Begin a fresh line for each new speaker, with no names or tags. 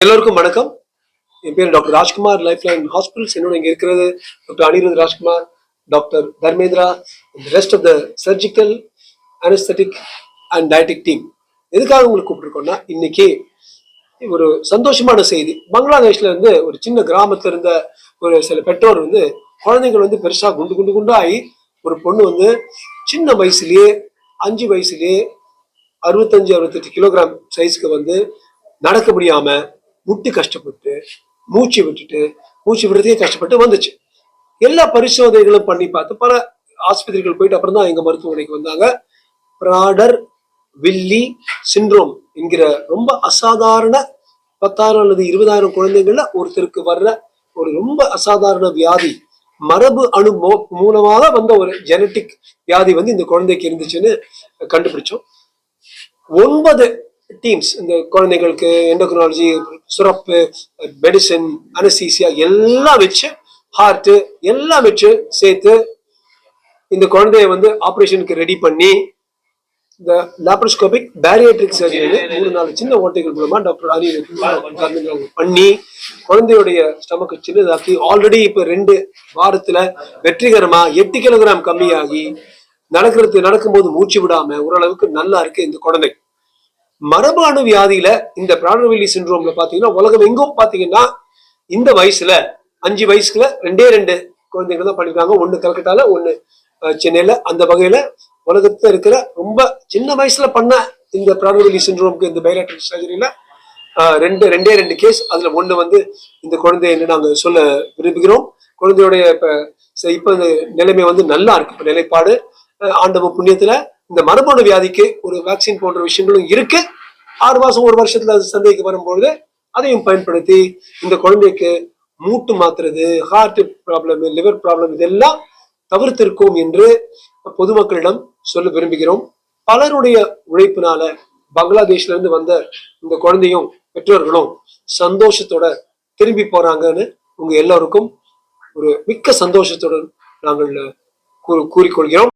எல்லோருக்கும் வணக்கம். என் பேர் doctor Rajkumar, life line hospitals. என்னோட இங்க இருக்கிறது doctor Anirudh Rajkumar, doctor Dharmendra, rest of the surgical anaesthetic and dietetic team. எதுக்காக உங்களுக்கு கூப்பிட்டுருக்கோம்னா, இன்னைக்கு ஒரு சந்தோஷமான செய்தி. பங்களாதேஷ்ல இருந்து ஒரு சின்ன கிராமத்துல இருந்த ஒரு சில பெற்றோர் குழந்தைகள் பெருசா குண்டு குண்டு குண்டாகி, ஒரு பொண்ணு சின்ன வயசுலயே 5 வயசுலயே 65-68 கிலோகிராம் சைஸ்க்கு நடக்க முடியாம முட்டி கஷ்டப்பட்டு மூச்சு விடுறதுக்கே கஷ்டப்பட்டு வந்துச்சு. எல்லா பரிசோதனைகளும் பண்ணி பார்த்து பல ஆஸ்பத்திரிகள் போயிட்டு அப்புறம் தான் எங்க மருத்துவமனைக்கு வந்தாங்க. பிராடர் வில்லி சிண்ட்ரோம் என்கிற ரொம்ப அசாதாரண 10,000 அல்லது 20,000 குழந்தைகள்ல ஒருத்தருக்கு வர்ற ஒரு ரொம்ப அசாதாரண வியாதி, மரபு அணு மூலமாக வந்த ஒரு ஜெனட்டிக் வியாதி இந்த குழந்தைக்கு இருந்துச்சுன்னு கண்டுபிடிச்சோம். 9 டீம்ஸ் இந்த குழந்தைகளுக்கு எண்டோக்ரினாலஜி, சுரப்பு, மெடிசின், அனஸ்தீசியா எல்லாம் வச்சு, ஹார்ட் எல்லாம் வச்சு சேர்த்து இந்த குழந்தைய ஆபரேஷனுக்கு ரெடி பண்ணி, இந்த லாப்ரோஸ்கோபிக் பேரியாட்ரிக் சர்ஜரி 3-4 சின்ன ஓட்டைகள் மூலமா டாக்டர் அனிருத் பண்ணி குழந்தையுடைய ஸ்டமக்கு சின்னதாக்கி, ஆல்ரெடி இப்ப 2 வாரத்துல வெற்றிகரமா 8 கிலோகிராம் கம்மியாகி நடக்கும்போது மூச்சு விடாம ஓரளவுக்கு நல்லா இருக்கு இந்த குழந்தை. மரபு அணு வியாதியில இந்த பிராடர்-வில்லி சிண்ட்ரோம்ல பாத்தீங்கன்னா உலகம் எங்கும் பாத்தீங்கன்னா இந்த வயசுல 5 வயசுல 2 குழந்தைகள் தான் பண்ணிருக்காங்க. 1 கல்கட்டால, 1 சென்னையில. அந்த வகையில உலகத்துல இருக்கிற ரொம்ப சின்ன வயசுல பண்ண இந்த பிராடர்-வில்லி சிண்ட்ரோம்க்கு இந்த பைலாட்ரிக் சர்ஜரியில 2 கேஸ். அதுல 1 இந்த குழந்தைன்னு நாங்க சொல்ல விரும்புகிறோம். குழந்தையுடைய இப்ப நிலைமை நல்லா இருக்கு. இப்ப நிலைப்பாடு ஆண்டவ புண்ணியத்துல இந்த மரபணு வியாதிக்கு ஒரு வேக்சின் போன்ற விஷயங்களும் இருக்கு. 6 மாசம் 1 வருஷத்துல சந்தைக்கு வரும்பொழுது அதையும் பயன்படுத்தி இந்த குழந்தைக்கு மூட்டு மாத்துறது, ஹார்ட் ப்ராப்ளம், லிவர் ப்ராப்ளம் இதெல்லாம் தவிர்த்திருக்கும் என்று பொதுமக்களிடம் சொல்ல விரும்புகிறோம். பலருடைய உழைப்பினால பங்களாதேஷ்ல இருந்து வந்த இந்த குழந்தையும் பெற்றோர்களும் சந்தோஷத்தோட திரும்பி போறாங்கன்னு உங்க எல்லாருக்கும் ஒரு மிக்க சந்தோஷத்துடன் நாங்கள் கூறிக்கொள்கிறோம்.